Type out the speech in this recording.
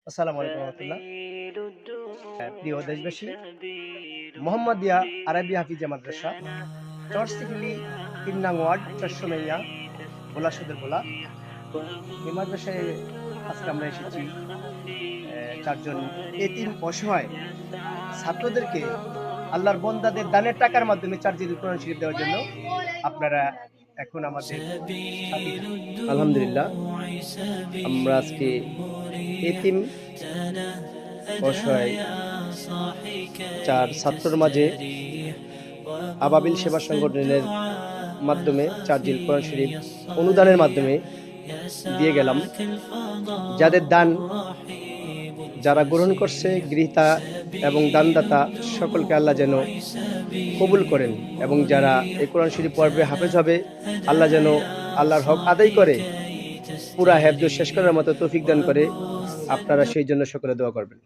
আসসালামু আলাইকুম রহমতুল্লাহ। প্রিয় দেশবাসী, মোহাম্মদিয়া আরবি হাফিজা মাদ্রাসা চরসিফিলি ৩ নং ওয়ার্ড চরসুমাইয়া ভোলা সদর ভোলা। এই মাদ্রাসায় আজকে আমরা এসেছি চারজন এতিম অসহায় ছাত্রদেরকে আল্লাহর বন্দাদের দানের টাকার মাধ্যমে চার্জিল কোরআন শরীফ দেওয়ার জন্য। আপনারা এখন আমাদের আলহামদুলিল্লাহ আমরা আজকে এতিম অসহায় 4 ছাত্রর মাঝে আবাবিল সেবা সংগঠনের মাধ্যমে চার্জিল কোরআন শরীফ অনুদানের মাধ্যমে দিয়ে গেলাম। যাদের দান যারা গ্রহণ করছে, গৃহীতা এবং দানদাতা সকলকে আল্লাহ যেন কবুল করেন, এবং যারা এই কোরআন শরীফ পড়বে হাফেজ হবে, আল্লাহ যেন আল্লাহর হক আদায় করে পুরা হেফজ শেষ করার মতো তৌফিক দান করে। আপনারা সেই জন্য সকলে দোয়া করবেন।